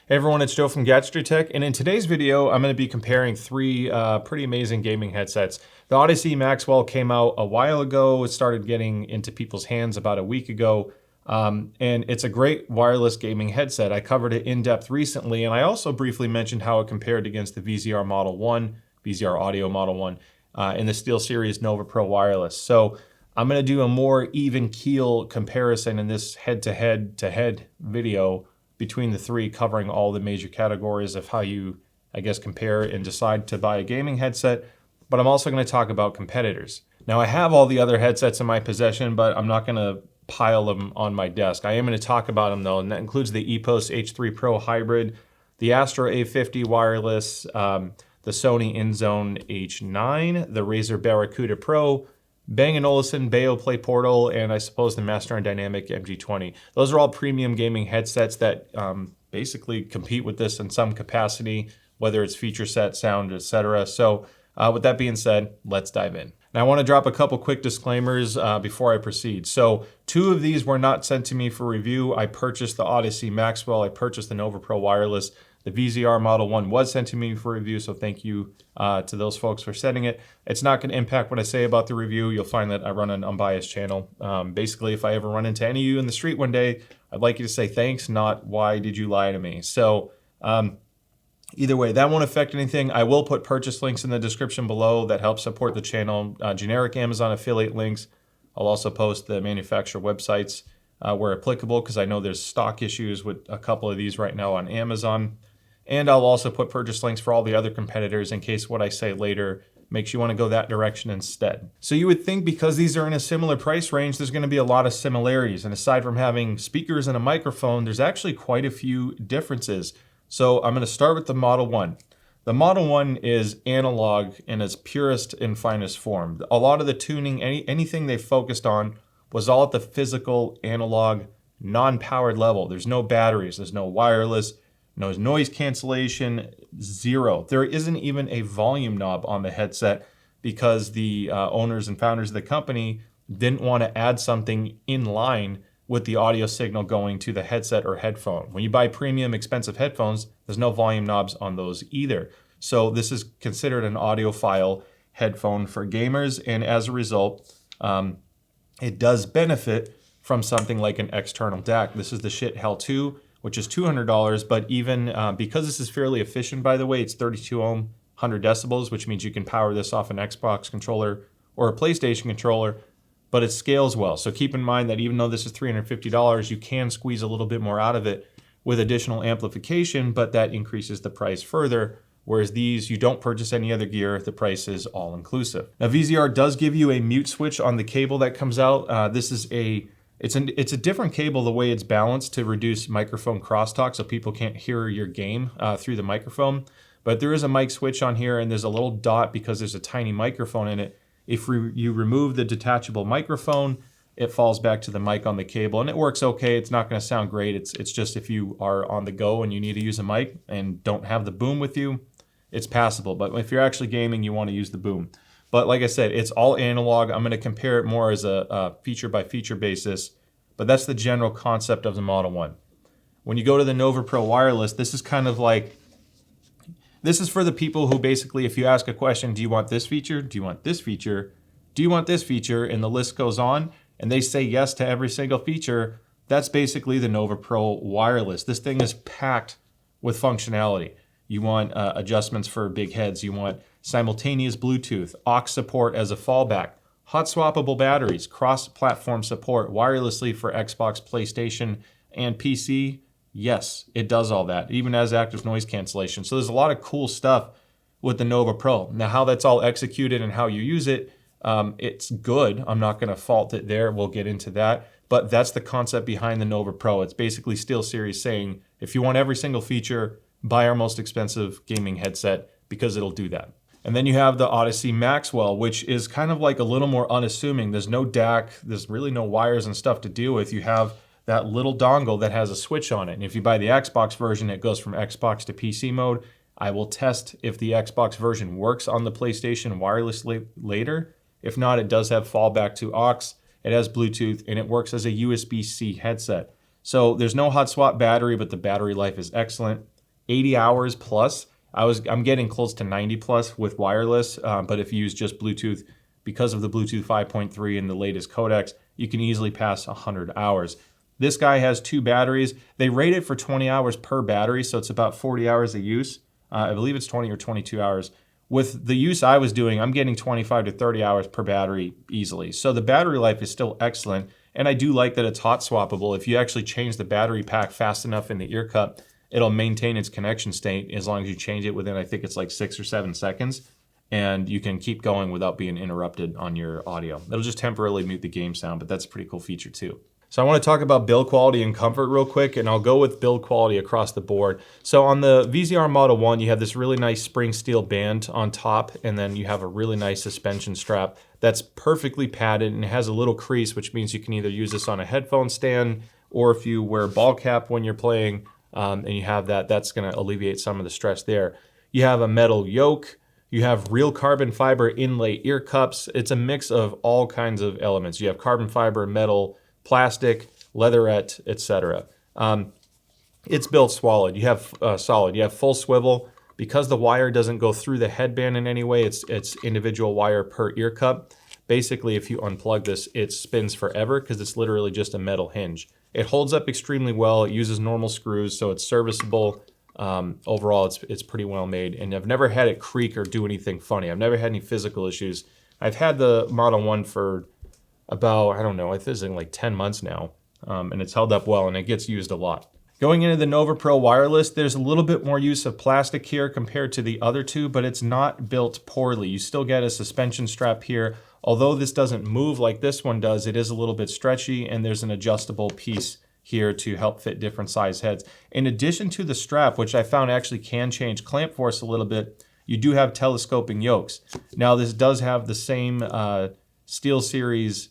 Hey everyone, it's Joe from Gadgetry Tech, and in today's video, I'm going to be comparing three pretty amazing gaming headsets. The Audeze Maxwell came out a while ago. It started getting into people's hands about a week ago, and it's a great wireless gaming headset. I covered it in depth recently, and I also briefly mentioned how it compared against the VZR Model 1, VZR Audio Model 1, and the SteelSeries Nova Pro Wireless. So I'm going to do a more even keel comparison in this head-to-head video between the three, covering all the major categories of how you, I guess, compare and decide to buy a gaming headset. But I'm also going to talk about competitors. Now, I have all the other headsets in my possession, but I'm not going to pile them on my desk. I am going to talk about them though, and that includes the Epos H3 Pro Hybrid, the Astro A50 Wireless, the Sony InZone H9, the Razer Barracuda Pro, Bang & Olufsen Beoplay Portal, and I suppose the Master and Dynamic MG20. Those are all premium gaming headsets that basically compete with this in some capacity, whether it's feature set, sound, etc. So with that being said, let's dive in. Now I want to drop a couple quick disclaimers before I proceed. So two of these were not sent to me for review. I purchased the Audeze Maxwell, I purchased the Nova Pro Wireless. The VZR Model 1 was sent to me for review, so thank you to those folks for sending it. It's not going to impact what I say about the review. You'll find that I run an unbiased channel. Basically, if I ever run into any of you in the street one day, I'd like you to say thanks, not why did you lie to me. So either way, that won't affect anything. I will put purchase links in the description below that help support the channel. Generic Amazon affiliate links. I'll also post the manufacturer websites where applicable, because I know there's stock issues with a couple of these right now on Amazon. And I'll also put purchase links for all the other competitors in case what I say later makes you want to go that direction instead. So you would think because these are in a similar price range, there's going to be a lot of similarities. And aside from having speakers and a microphone, there's actually quite a few differences. So I'm going to start with the Model 1. The Model 1 is analog in its purest and finest form. A lot of the tuning, anything they focused on was all at the physical, analog, non-powered level. There's no batteries, there's no wireless, no noise cancellation, zero. There isn't even a volume knob on the headset because the owners and founders of the company didn't want to add something in line with the audio signal going to the headset or headphone. When you buy premium expensive headphones, there's no volume knobs on those either. So this is considered an audiophile headphone for gamers, and as a result, it does benefit from something like an external DAC. This is the Shit Hell 2, which is $200, but even because this is fairly efficient, by the way, it's 32 ohm, 100 decibels, which means you can power this off an Xbox controller or a PlayStation controller, but it scales well. So keep in mind that even though this is $350, you can squeeze a little bit more out of it with additional amplification, but that increases the price further. Whereas these, you don't purchase any other gear, the price is all inclusive. Now VZR does give you a mute switch on the cable that comes out. This is It's a different cable the way it's balanced to reduce microphone crosstalk so people can't hear your game through the microphone. But there is a mic switch on here, and there's a little dot because there's a tiny microphone in it. If you remove the detachable microphone, it falls back to the mic on the cable, and it works okay. It's not going to sound great. It's just if you are on the go and you need to use a mic and don't have the boom with you, it's passable. But if you're actually gaming, you want to use the boom. But like I said, it's all analog. I'm going to compare it more as a feature by feature basis, but that's the general concept of the Model 1. When you go to the Nova Pro Wireless, this is kind of like, this is for the people who basically, if you ask a question, do you want this feature? Do you want this feature? Do you want this feature? And the list goes on, and they say yes to every single feature. That's basically the Nova Pro Wireless. This thing is packed with functionality. You want adjustments for big heads. You want simultaneous Bluetooth, aux support as a fallback, hot swappable batteries, cross-platform support wirelessly for Xbox, PlayStation, and PC. Yes, it does all that. It even has active noise cancellation. So there's a lot of cool stuff with the Nova Pro. Now, how that's all executed and how you use it, it's good. I'm not going to fault it there. We'll get into that. But that's the concept behind the Nova Pro. It's basically SteelSeries saying, if you want every single feature, buy our most expensive gaming headset because it'll do that. And then you have the Audeze Maxwell, which is kind of like a little more unassuming. There's no DAC, there's really no wires and stuff to deal with. You have that little dongle that has a switch on it. And if you buy the Xbox version, it goes from Xbox to PC mode. I will test if the Xbox version works on the PlayStation wirelessly later. If not, it does have fallback to aux. It has Bluetooth, and it works as a USB-C headset. So there's no hot swap battery, but the battery life is excellent. 80 hours plus. I'm getting close to 90 plus with wireless, but if you use just Bluetooth, because of the Bluetooth 5.3 and the latest codecs, you can easily pass 100 hours. This guy has 2 batteries. They rate it for 20 hours per battery, so it's about 40 hours of use. I believe it's 20 or 22 hours. With the use I was doing, I'm getting 25 to 30 hours per battery easily. So the battery life is still excellent, and I do like that it's hot swappable. If you actually change the battery pack fast enough in the ear cup, it'll maintain its connection state as long as you change it within, I think it's like 6 or 7 seconds, and you can keep going without being interrupted on your audio. It'll just temporarily mute the game sound, but that's a pretty cool feature too. So I want to talk about build quality and comfort real quick, and I'll go with build quality across the board. So on the VZR Model 1, you have this really nice spring steel band on top, and then you have a really nice suspension strap that's perfectly padded and it has a little crease, which means you can either use this on a headphone stand, or if you wear a ball cap when you're playing, and you have that, that's going to alleviate some of the stress there. You have a metal yoke. You have real carbon fiber inlay ear cups. It's a mix of all kinds of elements. You have carbon fiber, metal, plastic, leatherette, etc. It's built solid. You have full swivel. Because the wire doesn't go through the headband in any way, it's individual wire per ear cup. Basically, if you unplug this, it spins forever because it's literally just a metal hinge. It holds up extremely well. It uses normal screws, so it's serviceable. Overall, it's pretty well made, and I've never had it creak or do anything funny. I've never had any physical issues. I've had the Model 1 for about, I don't know, I think it's like 10 months now, and it's held up well, and it gets used a lot. Going into the Nova Pro wireless, there's a little bit more use of plastic here compared to the other two, but it's not built poorly. You still get a suspension strap here. Although this doesn't move like this one does, it is a little bit stretchy, and there's an adjustable piece here to help fit different size heads. In addition to the strap, which I found actually can change clamp force a little bit, you do have telescoping yokes. Now this does have the same SteelSeries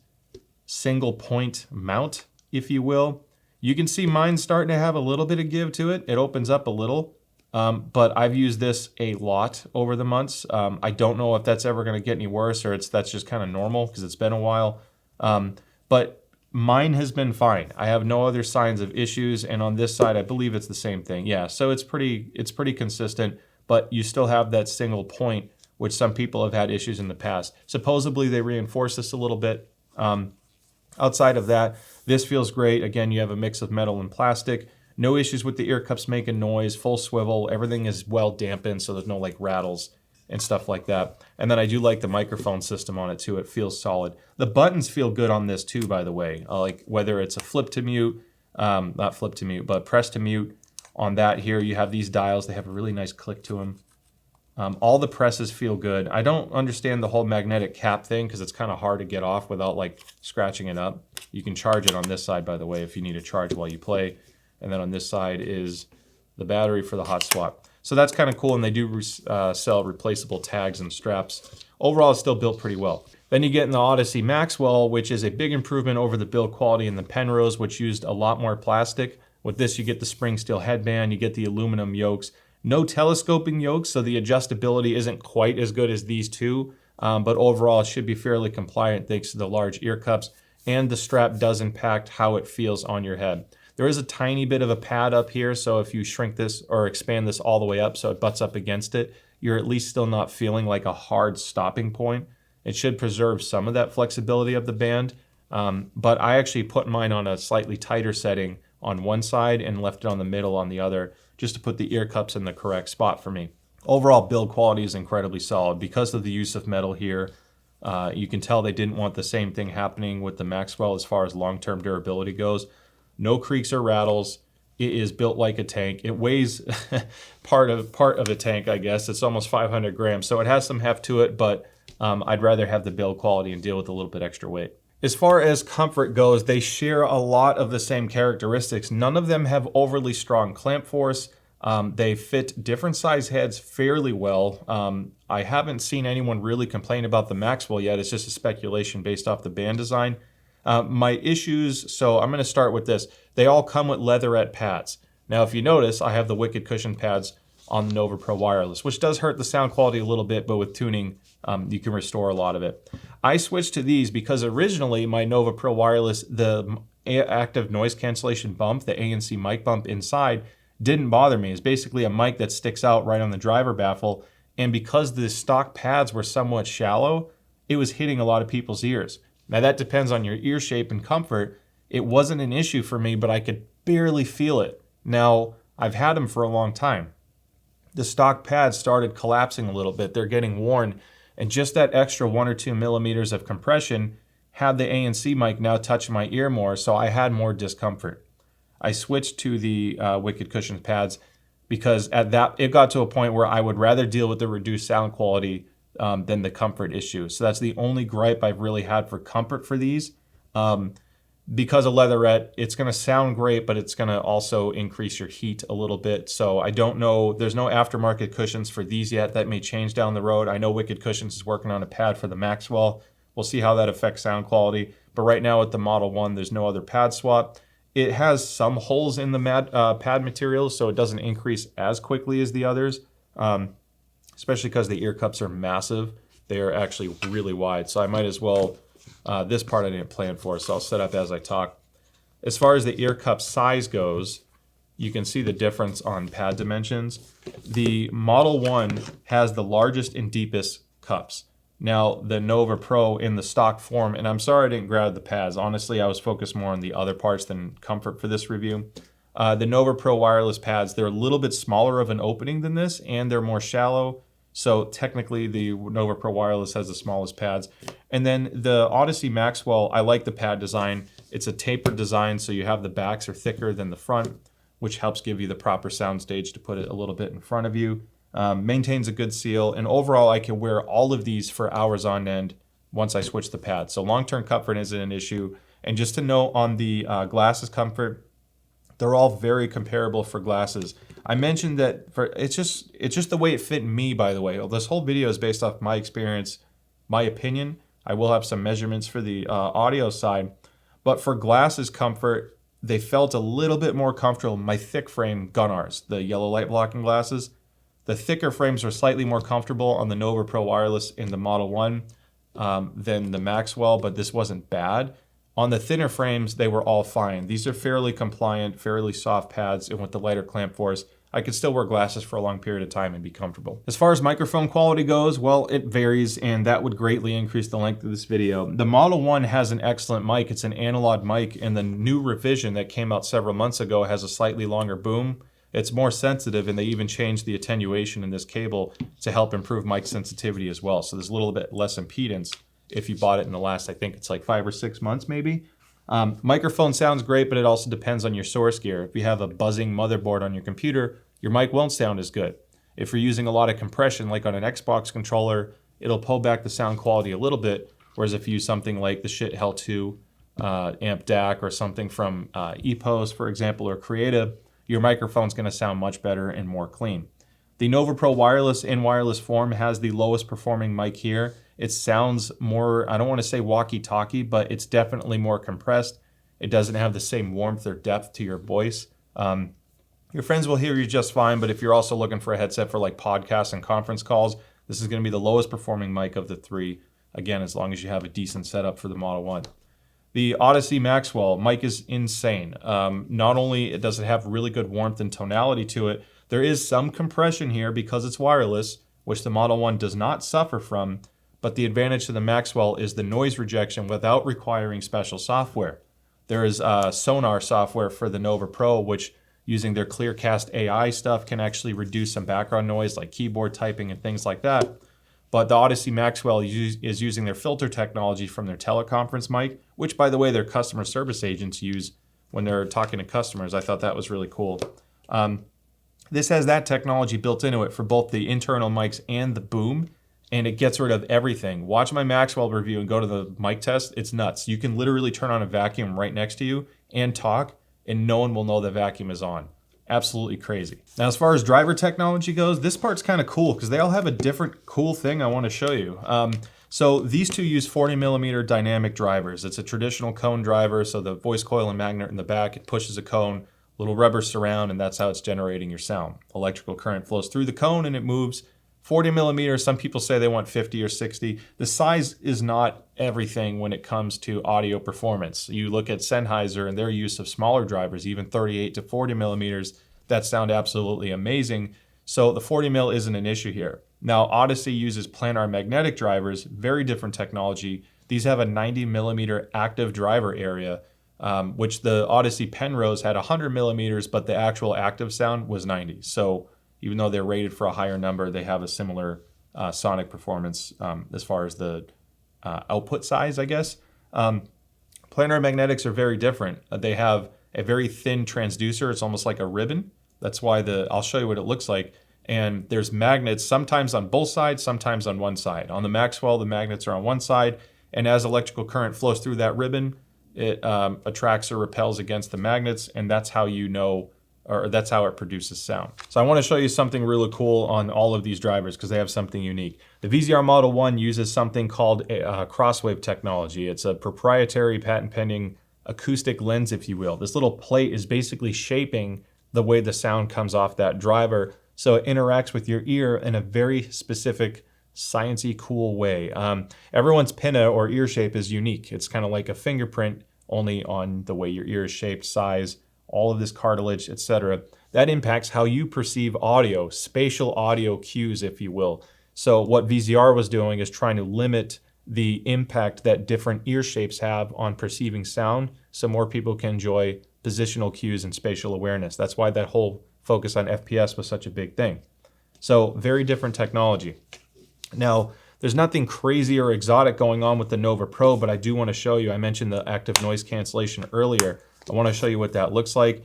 single point mount, if you will. You can see mine starting to have a little bit of give to it. It opens up a little, but I've used this a lot over the months. I don't know if that's ever going to get any worse, or that's just kind of normal because it's been a while. But mine has been fine. I have no other signs of issues, and on this side, I believe it's the same thing. Yeah, so it's pretty consistent, but you still have that single point, which some people have had issues in the past. Supposedly, they reinforce this a little bit. Outside of that, this feels great. Again, you have a mix of metal and plastic. No issues with the ear cups making noise, full swivel. Everything is well dampened, so there's no like rattles and stuff like that. And then I do like the microphone system on it too. It feels solid. The buttons feel good on this too, by the way. Like whether it's a flip to mute, not flip to mute, but press to mute. On that here, you have these dials. They have a really nice click to them. All the presses feel good. I don't understand the whole magnetic cap thing because it's kind of hard to get off without like scratching it up. You can charge it on this side, by the way, if you need to charge while you play. And then on this side is the battery for the hot swap. So that's kind of cool, and they do sell replaceable tags and straps. Overall, it's still built pretty well. Then you get in the Audeze Maxwell, which is a big improvement over the build quality in the Penrose, which used a lot more plastic. With this, you get the spring steel headband, you get the aluminum yokes. No telescoping yokes, so the adjustability isn't quite as good as these two, but overall it should be fairly compliant thanks to the large ear cups, and the strap does impact how it feels on your head. There is a tiny bit of a pad up here, so if you shrink this or expand this all the way up so it butts up against it, you're at least still not feeling like a hard stopping point. It should preserve some of that flexibility of the band, but I actually put mine on a slightly tighter setting on one side and left it on the middle on the other, just to put the ear cups in the correct spot for me. Overall build quality is incredibly solid. Because of the use of metal here, you can tell they didn't want the same thing happening with the Maxwell as far as long-term durability goes. No creaks or rattles. It is built like a tank. It weighs part of a tank, I guess. It's almost 500 grams, so it has some heft to it, but I'd rather have the build quality and deal with a little bit extra weight. As far as comfort goes, they share a lot of the same characteristics. None of them have overly strong clamp force. They fit different size heads fairly well. I haven't seen anyone really complain about the Maxwell yet. It's just a speculation based off the band design. My issues, so I'm going to start with this. They all come with leatherette pads. Now, if you notice, I have the Wicked cushion pads on the Nova Pro wireless, which does hurt the sound quality a little bit, but with tuning, you can restore a lot of it. I switched to these because originally my Nova Pro wireless, the active noise cancellation bump, the ANC mic bump inside, didn't bother me. It's basically a mic that sticks out right on the driver baffle. And because the stock pads were somewhat shallow, it was hitting a lot of people's ears. Now that depends on your ear shape and comfort. It wasn't an issue for me, but I could barely feel it. Now, I've had them for a long time. The stock pads started collapsing a little bit. They're getting worn. And just that extra 1 or 2 millimeters of compression had the ANC mic now touching my ear more, so I had more discomfort. I switched to the Wicked Cushions pads because it got to a point where I would rather deal with the reduced sound quality than the comfort issue. So that's the only gripe I've really had for comfort for these. Because of leatherette, it's going to sound great, but it's going to also increase your heat a little bit. So I don't know. There's no aftermarket cushions for these yet. That may change down the road. I know Wicked Cushions is working on a pad for the Maxwell. We'll see how that affects sound quality. But right now with the Model 1, there's no other pad swap. It has some holes in the pad material, so it doesn't increase as quickly as the others, especially because the ear cups are massive. They are actually really wide, so I might as well... this part I didn't plan for, so I'll set up as I talk. As far as the ear cup size goes, you can see the difference on pad dimensions. The Model 1 has the largest and deepest cups. Now, the Nova Pro in the stock form, and I'm sorry I didn't grab the pads. Honestly, I was focused more on the other parts than comfort for this review. The Nova Pro wireless pads, they're a little bit smaller of an opening than this, and they're more shallow. So technically, the Nova Pro Wireless has the smallest pads. And then the Audeze Maxwell, I like the pad design. It's a tapered design, so you have the backs are thicker than the front, which helps give you the proper sound stage to put it a little bit in front of you. Maintains a good seal. And overall, I can wear all of these for hours on end once I switch the pads. So long-term comfort isn't an issue. And just to note on the glasses comfort, they're all very comparable for glasses. I mentioned that it's just the way it fit me, by the way. This whole video is based off my experience, my opinion. I will have some measurements for the audio side. But for glasses comfort, they felt a little bit more comfortable. My thick frame Gunnars, the yellow light blocking glasses, the thicker frames are slightly more comfortable on the Nova Pro Wireless in the Model 1 than the Maxwell, but this wasn't bad. On the thinner frames, they were all fine. These are fairly compliant, fairly soft pads, and with the lighter clamp force, I could still wear glasses for a long period of time and be comfortable. As far as microphone quality goes, well, it varies, and that would greatly increase the length of this video. The Model 1 has an excellent mic. It's an analog mic, and the new revision that came out several months ago has a slightly longer boom. It's more sensitive, and they even changed the attenuation in this cable to help improve mic sensitivity as well. So there's a little bit less impedance if you bought it in the last, I think it's like 5 or 6 months maybe. Microphone sounds great, but it also depends on your source gear. If you have a buzzing motherboard on your computer, your mic won't sound as good. If you're using a lot of compression, like on an Xbox controller, it'll pull back the sound quality a little bit, whereas if you use something like the Shit Hell 2 amp DAC or something from Epos, for example, or Creative, your microphone's going to sound much better and more clean. The Nova Pro Wireless in wireless form has the lowest performing mic here. It sounds more, I don't want to say walkie-talkie, but it's definitely more compressed. It doesn't have the same warmth or depth to your voice. Your friends will hear you just fine, but if you're also looking for a headset for like podcasts and conference calls, this is going to be the lowest performing mic of the three. Again, as long as you have a decent setup for the Model 1. The Audeze Maxwell mic is insane. Not only does it have really good warmth and tonality to it, there is some compression here because it's wireless, which the Model 1 does not suffer from, but the advantage to the Maxwell is the noise rejection without requiring special software. There is sonar software for the Nova Pro, which using their Clearcast AI stuff can actually reduce some background noise like keyboard typing and things like that. But the Audeze Maxwell is using their filter technology from their teleconference mic, which, by the way, their customer service agents use when they're talking to customers. I thought that was really cool. This has that technology built into it for both the internal mics and the boom, and it gets rid of everything. Watch my Maxwell review and go to the mic test. It's nuts. You can literally turn on a vacuum right next to you and talk, and no one will know the vacuum is on. Absolutely crazy. Now, as far as driver technology goes, this part's kind of cool because they all have a different cool thing I want to show you. So these two use 40mm dynamic drivers. It's a traditional cone driver, so the voice coil and magnet in the back, it pushes a cone, little rubber surround, and that's how it's generating your sound. Electrical current flows through the cone and it moves. 40mm, some people say they want 50 or 60. The size is not everything when it comes to audio performance. You look at Sennheiser and their use of smaller drivers, even 38 to 40mm, that sound absolutely amazing. So the 40 mil isn't an issue here. Now, Audeze uses planar magnetic drivers, very different technology. These have a 90 millimeter active driver area, which the Audeze Penrose had 100 millimeters, but the actual active sound was 90. So even though they're rated for a higher number, they have a similar sonic performance as far as the output size, I guess. Planar magnetics are very different. They have a very thin transducer. It's almost like a ribbon. That's why I'll show you what it looks like. And there's magnets sometimes on both sides, sometimes on one side. On the Maxwell, the magnets are on one side, and as electrical current flows through that ribbon, it attracts or repels against the magnets, and that's how you know, or that's how it produces sound. So I want to show you something really cool on all of these drivers because they have something unique. The VZR Model 1 uses something called crosswave technology. It's a proprietary patent pending acoustic lens, if you will. This little plate is basically shaping the way the sound comes off that driver, so it interacts with your ear in a very specific, sciencey, cool way. Everyone's pinna or ear shape is unique. It's kind of like a fingerprint, only on the way your ear is shaped, size, all of this cartilage, etc. That impacts how you perceive audio, spatial audio cues, if you will. So what VZR was doing is trying to limit the impact that different ear shapes have on perceiving sound so more people can enjoy positional cues and spatial awareness. That's why that whole focus on FPS was such a big thing. So very different technology. Now, there's nothing crazy or exotic going on with the Nova Pro, but I do want to show you, I mentioned the active noise cancellation earlier. I want to show you what that looks like.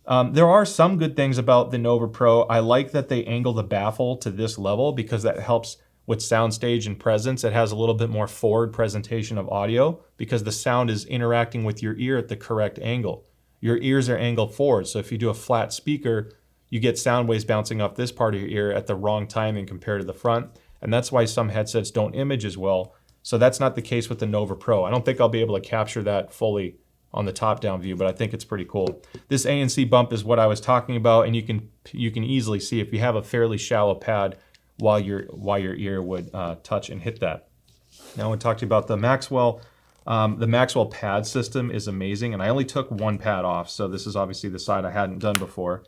There are some good things about the Nova Pro. I like that they angle the baffle to this level because that helps with soundstage and presence. It has a little bit more forward presentation of audio because the sound is interacting with your ear at the correct angle. Your ears are angled forward, so if you do a flat speaker, you get sound waves bouncing off this part of your ear at the wrong timing compared to the front, and that's why some headsets don't image as well. So that's not the case with the Nova Pro. I don't think I'll be able to capture that fully on the top-down view, but I think it's pretty cool. This ANC bump is what I was talking about, and you can easily see if you have a fairly shallow pad while your ear would touch and hit that. Now I want to talk to you about the Maxwell. The Maxwell pad system is amazing, and I only took one pad off, so this is obviously the side I hadn't done before.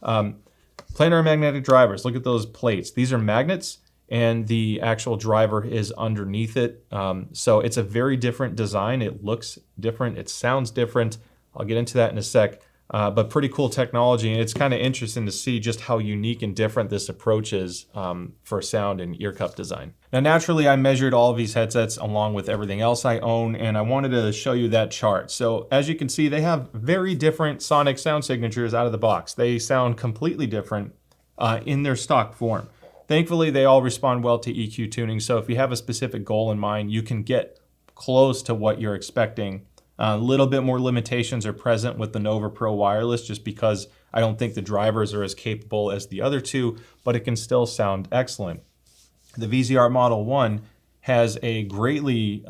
Planar magnetic drivers, look at those plates. These are magnets, and the actual driver is underneath it. So it's a very different design. It looks different. It sounds different. I'll get into that in a sec. But pretty cool technology, and it's kind of interesting to see just how unique and different this approach is for sound and ear cup design. Now, naturally, I measured all of these headsets along with everything else I own, and I wanted to show you that chart. So as you can see, they have very different sonic sound signatures out of the box. They sound completely different in their stock form. Thankfully, they all respond well to EQ tuning, so if you have a specific goal in mind, you can get close to what you're expecting. A little bit more limitations are present with the Nova Pro wireless just because I don't think the drivers are as capable as the other two, but it can still sound excellent. The VZR Model 1 has a greatly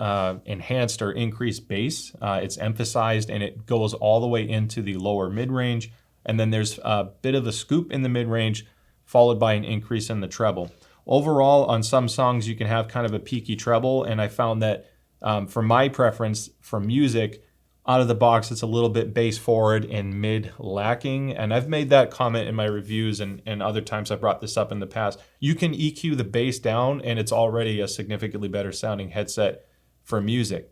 enhanced or increased bass. It's emphasized and it goes all the way into the lower mid-range, and then there's a bit of a scoop in the mid-range followed by an increase in the treble. Overall, on some songs you can have kind of a peaky treble, and I found that for my preference for music, out of the box, it's a little bit bass forward and mid lacking. And I've made that comment in my reviews and other times I've brought this up in the past. You can EQ the bass down and it's already a significantly better sounding headset for music.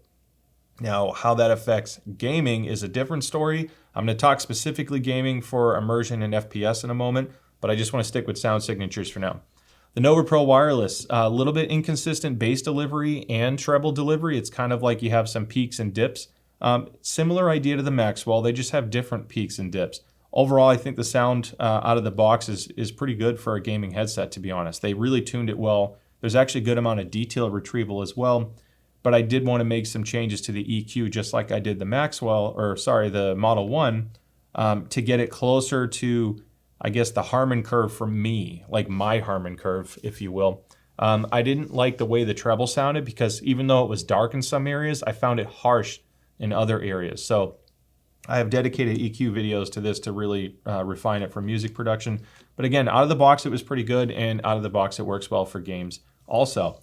Now, how that affects gaming is a different story. I'm going to talk specifically gaming for immersion and FPS in a moment, but I just want to stick with sound signatures for now. The Nova Pro wireless, a little bit inconsistent bass delivery and treble delivery. It's kind of like you have some peaks and dips. Similar idea to the Maxwell, they just have different peaks and dips. Overall, I think the sound out of the box is pretty good for a gaming headset, to be honest. They really tuned it well. There's actually a good amount of detail retrieval as well, but I did want to make some changes to the EQ just like I did the the Model 1 to get it closer to, I guess, the Harman curve for me, like my Harman curve, if you will. I didn't like the way the treble sounded because even though it was dark in some areas, I found it harsh in other areas. So I have dedicated EQ videos to this to really refine it for music production. But again, out of the box, it was pretty good, and out of the box, it works well for games also.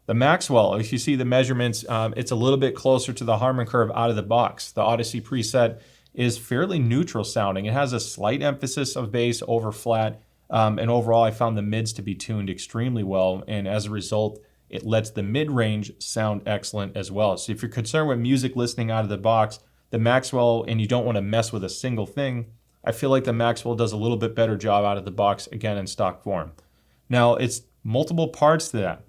The Maxwell, if you see the measurements, it's a little bit closer to the Harman curve out of the box. The Audeze preset is fairly neutral sounding. It has a slight emphasis of bass over flat, and overall I found the mids to be tuned extremely well, and as a result, it lets the mid-range sound excellent as well. So if you're concerned with music listening out of the box, the Maxwell, and you don't want to mess with a single thing, I feel like the Maxwell does a little bit better job out of the box, again, in stock form. Now, it's multiple parts to that.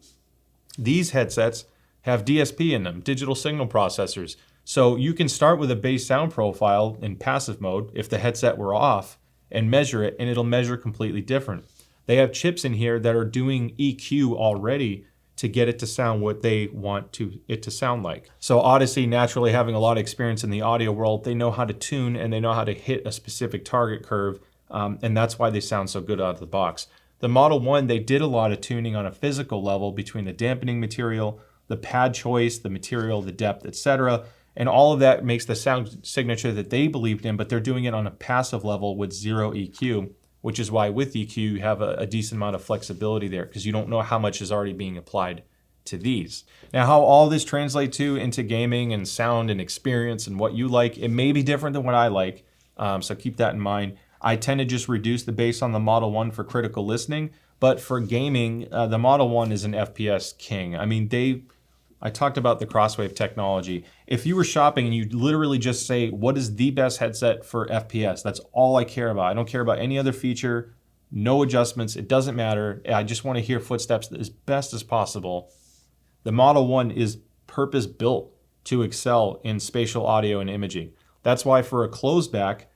These headsets have DSP in them, digital signal processors. So you can start with a bass sound profile in passive mode if the headset were off and measure it, and it'll measure completely different. They have chips in here that are doing EQ already to get it to sound what they want it to sound like. So Audeze, naturally having a lot of experience in the audio world, they know how to tune and they know how to hit a specific target curve, and that's why they sound so good out of the box. The Model 1, they did a lot of tuning on a physical level between the dampening material, the pad choice, the material, the depth, etc. And all of that makes the sound signature that they believed in, but they're doing it on a passive level with zero EQ, which is why with EQ you have a decent amount of flexibility there because you don't know how much is already being applied to these. Now, how all this translates into gaming and sound and experience and what you like, it may be different than what I like, so keep that in mind. I tend to just reduce the bass on the Model 1 for critical listening, but for gaming, the Model 1 is an FPS king. I mean, I talked about the Crosswave technology. If you were shopping and you literally just say, what is the best headset for FPS? That's all I care about. I don't care about any other feature, no adjustments. It doesn't matter. I just want to hear footsteps as best as possible. The Model 1 is purpose built to excel in spatial audio and imaging. That's why for a closed back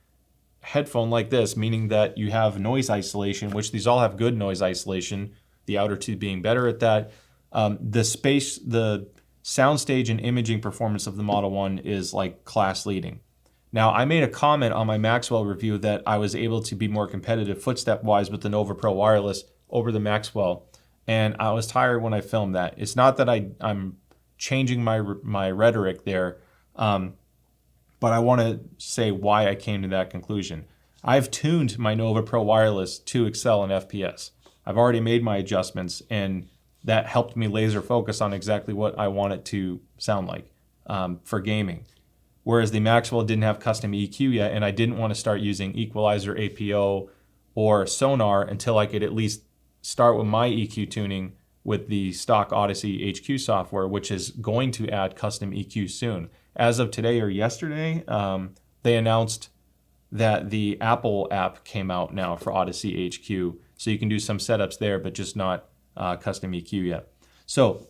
headphone like this, meaning that you have noise isolation, which these all have good noise isolation, the outer two being better at that, the soundstage and imaging performance of the Model 1 is like class leading. Now, I made a comment on my Maxwell review that I was able to be more competitive footstep-wise with the Nova Pro Wireless over the Maxwell, and I was tired when I filmed that. It's not that I'm changing my rhetoric there, but I want to say why I came to that conclusion. I've tuned my Nova Pro Wireless to excel in FPS. I've already made my adjustments, and that helped me laser focus on exactly what I want it to sound like for gaming. Whereas the Maxwell didn't have custom EQ yet, and I didn't want to start using equalizer, APO, or sonar until I could at least start with my EQ tuning with the stock Audeze HQ software, which is going to add custom EQ soon. As of today or yesterday, they announced that the Apple app came out now for Audeze HQ, so you can do some setups there, but just not custom EQ yet. So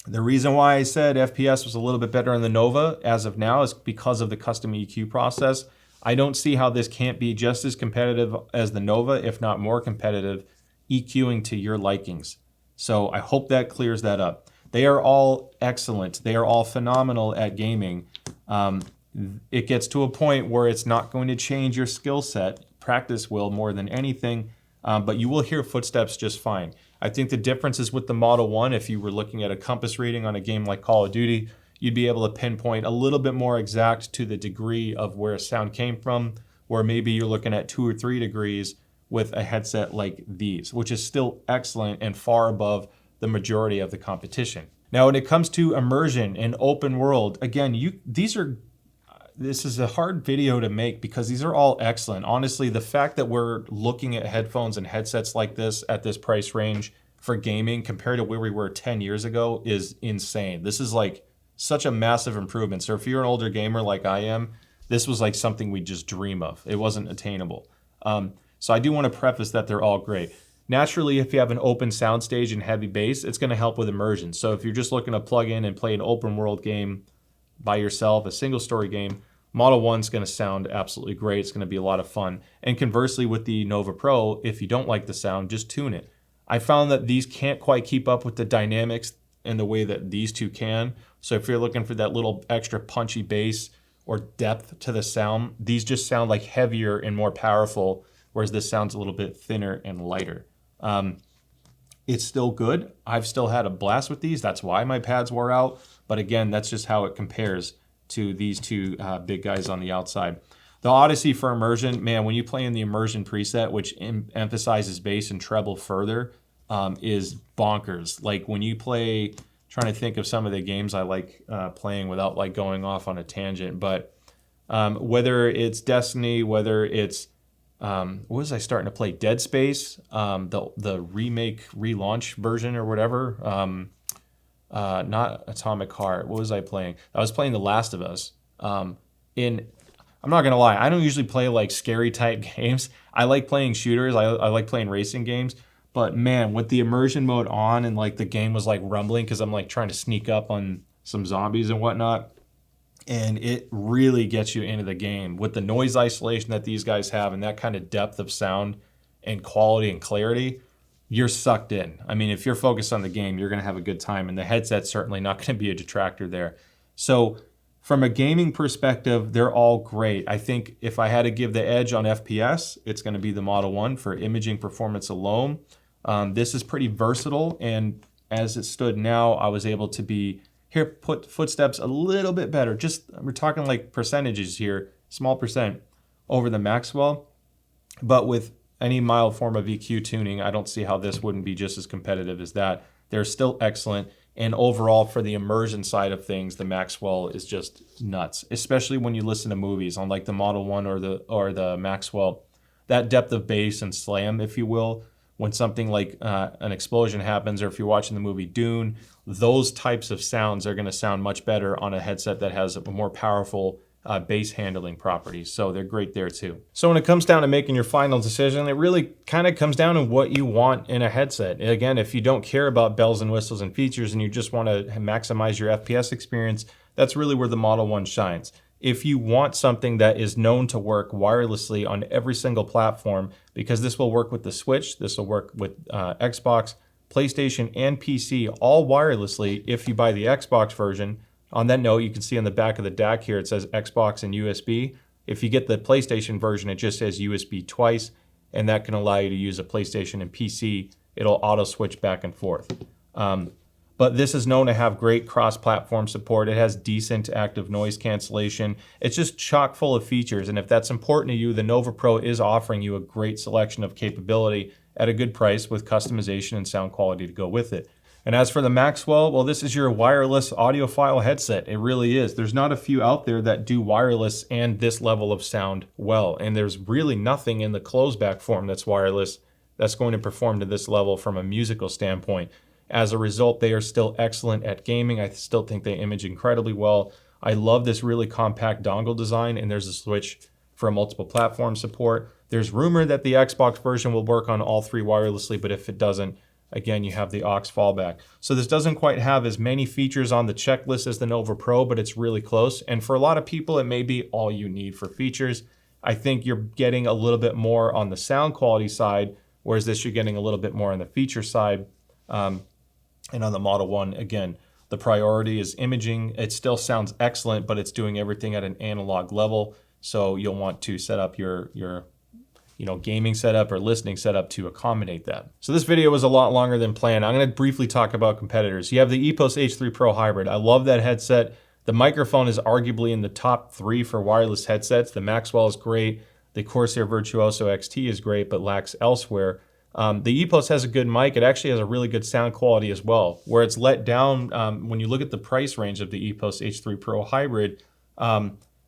the reason why I said FPS was a little bit better on the Nova as of now is because of the custom EQ process. I don't see how this can't be just as competitive as the Nova, if not more competitive, EQing to your likings. So I hope that clears that up. They are all excellent. They are all phenomenal at gaming. It gets to a point where it's not going to change your skill set. Practice will more than anything, but you will hear footsteps just fine. I think the difference is with the Model 1, if you were looking at a compass reading on a game like Call of Duty, you'd be able to pinpoint a little bit more exact to the degree of where sound came from, where maybe you're looking at 2 or 3 degrees with a headset like these, which is still excellent and far above the majority of the competition. Now, when it comes to immersion and open world, again, this is a hard video to make because these are all excellent. Honestly, the fact that we're looking at headphones and headsets like this at this price range for gaming compared to where we were 10 years ago is insane. This is like such a massive improvement. So if you're an older gamer like I am, this was like something we just dream of. It wasn't attainable. So I do want to preface that they're all great. Naturally, if you have an open soundstage and heavy bass, it's going to help with immersion. So if you're just looking to plug in and play an open world game by yourself, a single story game, Model 1's going to sound absolutely great. It's going to be a lot of fun. And conversely with the Nova Pro, if you don't like the sound, just tune it. I found that these can't quite keep up with the dynamics in the way that these two can. So if you're looking for that little extra punchy bass or depth to the sound, these just sound like heavier and more powerful, whereas this sounds a little bit thinner and lighter. It's still good. I've still had a blast with these. That's why my pads wore out. But again, that's just how it compares to these two big guys on the outside. The Audeze for immersion, man, when you play in the immersion preset, which emphasizes bass and treble further, is bonkers. Like when you play, trying to think of some of the games I like playing without like going off on a tangent, but Whether it's Destiny, whether it's what was I starting to play? Dead Space, the remake, relaunch version or whatever. Not Atomic Heart. What was I playing? I was playing The Last of Us. I'm not gonna lie, I don't usually play like scary type games. I like playing shooters. I like playing racing games. But man, with the immersion mode on and like the game was like rumbling because I'm like trying to sneak up on some zombies and whatnot, and it really gets you into the game with the noise isolation that these guys have and that kind of depth of sound and quality and clarity. You're sucked in. I mean, if you're focused on the game, you're going to have a good time, and the headset's certainly not going to be a detractor there. So from a gaming perspective, they're all great. I think if I had to give the edge on FPS, it's going to be the Model 1 for imaging performance alone. This is pretty versatile, and as it stood now, I was able to put footsteps a little bit better. Just, we're talking like percentages here, small percent over the Maxwell. But with any mild form of EQ tuning, I don't see how this wouldn't be just as competitive as that. They're still excellent. And overall, for the immersion side of things, the Maxwell is just nuts, especially when you listen to movies on like the Model 1 or the Maxwell. That depth of bass and slam, if you will, when something like an explosion happens, or if you're watching the movie Dune, those types of sounds are going to sound much better on a headset that has a more powerful bass handling properties. So they're great there too. So when it comes down to making your final decision, it really kind of comes down to what you want in a headset. Again, if you don't care about bells and whistles and features and you just want to maximize your FPS experience, that's really where the Model 1 shines. If you want something that is known to work wirelessly on every single platform, because this will work with the Switch, this will work with Xbox, PlayStation, and PC, all wirelessly if you buy the Xbox version. On that note, you can see on the back of the DAC here, it says Xbox and USB. If you get the PlayStation version, it just says USB twice, and that can allow you to use a PlayStation and PC. It'll auto switch back and forth. But this is known to have great cross-platform support. It has decent active noise cancellation. It's just chock full of features, and if that's important to you, the Nova Pro is offering you a great selection of capability at a good price with customization and sound quality to go with it. And as for the Maxwell, well, this is your wireless audiophile headset. It really is. There's not a few out there that do wireless and this level of sound well, and there's really nothing in the closed-back form that's wireless that's going to perform to this level from a musical standpoint. As a result, they are still excellent at gaming. I still think they image incredibly well. I love this really compact dongle design, and there's a switch for multiple platform support. There's rumor that the Xbox version will work on all three wirelessly, but if it doesn't, again, you have the aux fallback. So this doesn't quite have as many features on the checklist as the Nova Pro, but it's really close. And for a lot of people, it may be all you need for features. I think you're getting a little bit more on the sound quality side, whereas this you're getting a little bit more on the feature side. And on the Model 1, again, the priority is imaging. It still sounds excellent, but it's doing everything at an analog level. So you'll want to set up your gaming setup or listening setup to accommodate that. So this video was a lot longer than planned. I'm going to briefly talk about competitors. You have the EPOS H3 Pro Hybrid. I love that headset. The microphone is arguably in the top 3 for wireless headsets. The Maxwell is great. The Corsair Virtuoso XT is great, but lacks elsewhere. The EPOS has a good mic. It actually has a really good sound quality as well. Where it's let down, when you look at the price range of the EPOS H3 Pro Hybrid,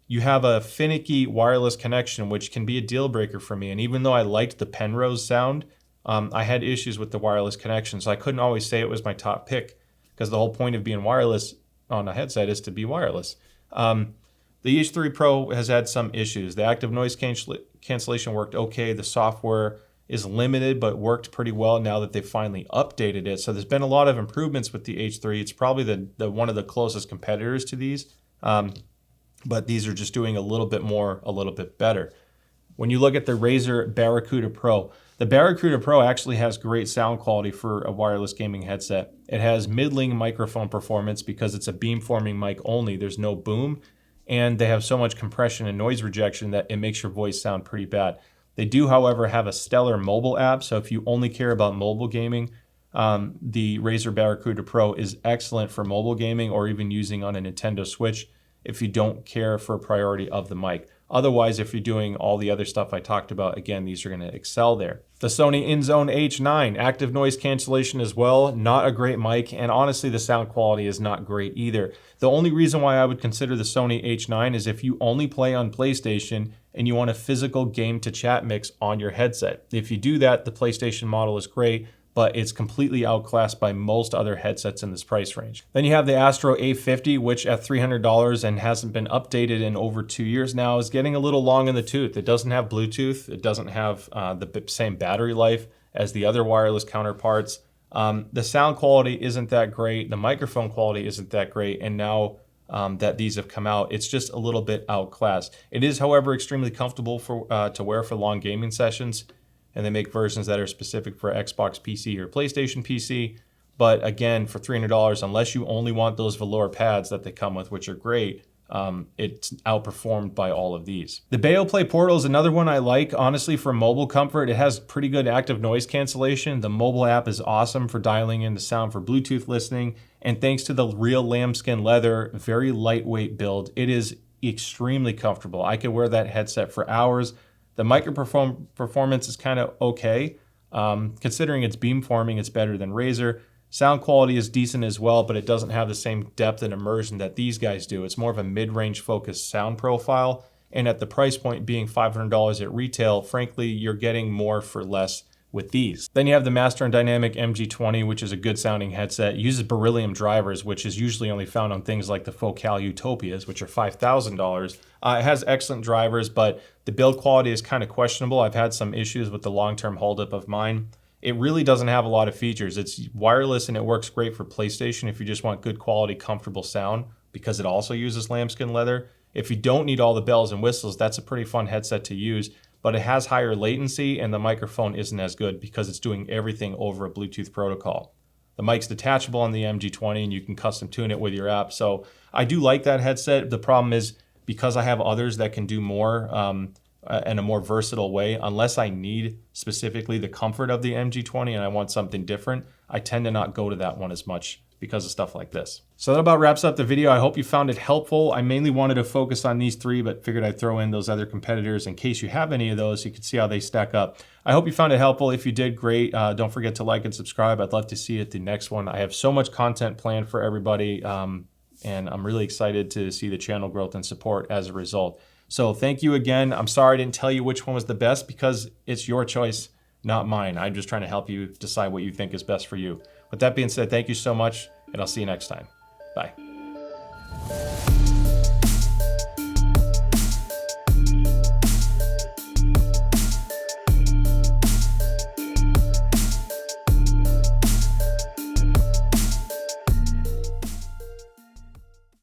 you have a finicky wireless connection, which can be a deal breaker for me. And even though I liked the Penrose sound, I had issues with the wireless connection. So I couldn't always say it was my top pick, because the whole point of being wireless on a headset is to be wireless. The H3 Pro has had some issues. The active noise cancellation worked okay. The software is limited, but worked pretty well now that they finally updated it. So there's been a lot of improvements with the H3. It's probably the one of the closest competitors to these, but these are just doing a little bit more, a little bit better. When you look at the Razer Barracuda Pro, the Barracuda Pro actually has great sound quality for a wireless gaming headset. It has middling microphone performance because it's a beamforming mic only. There's no boom, and they have so much compression and noise rejection that it makes your voice sound pretty bad. They do, however, have a stellar mobile app, so if you only care about mobile gaming, the Razer Barracuda Pro is excellent for mobile gaming or even using on a Nintendo Switch if you don't care for priority of the mic. Otherwise, if you're doing all the other stuff I talked about, again, these are going to excel there. The Sony InZone H9, active noise cancellation as well, not a great mic, and honestly, the sound quality is not great either. The only reason why I would consider the Sony H9 is if you only play on PlayStation and you want a physical game to chat mix on your headset. If you do that, the PlayStation model is great, but it's completely outclassed by most other headsets in this price range. Then you have the Astro A50, which at $300 and hasn't been updated in over 2 years now, is getting a little long in the tooth. It doesn't have Bluetooth. It doesn't have the same battery life as the other wireless counterparts. The sound quality isn't that great. The microphone quality isn't that great. And now that these have come out, it's just a little bit outclassed. It is, however, extremely comfortable to wear for long gaming sessions. And they make versions that are specific for Xbox PC or PlayStation PC. But again, for $300, unless you only want those velour pads that they come with, which are great, it's outperformed by all of these. The Beoplay Portal is another one I like. Honestly, for mobile comfort, it has pretty good active noise cancellation. The mobile app is awesome for dialing in the sound for Bluetooth listening. And thanks to the real lambskin leather, very lightweight build, it is extremely comfortable. I could wear that headset for hours. The micro performance is kind of okay. Considering it's beamforming, it's better than Razer. Sound quality is decent as well, but it doesn't have the same depth and immersion that these guys do. It's more of a mid-range focused sound profile. And at the price point being $500 at retail, frankly, you're getting more for less with these. Then you have the Master and Dynamic MG20, which is a good sounding headset. It uses beryllium drivers, which is usually only found on things like the Focal Utopias, which are $5,000. It has excellent drivers, but the build quality is kind of questionable. I've had some issues with the long-term holdup of mine. It really doesn't have a lot of features. It's wireless and it works great for PlayStation if you just want good quality, comfortable sound, because it also uses lambskin leather. If you don't need all the bells and whistles, that's a pretty fun headset to use. But it has higher latency and the microphone isn't as good because it's doing everything over a Bluetooth protocol. The mic's detachable on the MG20 and you can custom tune it with your app. So I do like that headset. The problem is because I have others that can do more in a more versatile way, unless I need specifically the comfort of the MG20 and I want something different, I tend to not go to that one as much because of stuff like this. So that about wraps up the video. I hope you found it helpful. I mainly wanted to focus on these three, but figured I'd throw in those other competitors in case you have any of those, so you can see how they stack up. I hope you found it helpful. If you did, great. Don't forget to like and subscribe. I'd love to see you at the next one. I have so much content planned for everybody, and I'm really excited to see the channel growth and support as a result. So thank you again. I'm sorry I didn't tell you which one was the best because it's your choice, not mine. I'm just trying to help you decide what you think is best for you. With that being said, thank you so much, and I'll see you next time. Bye.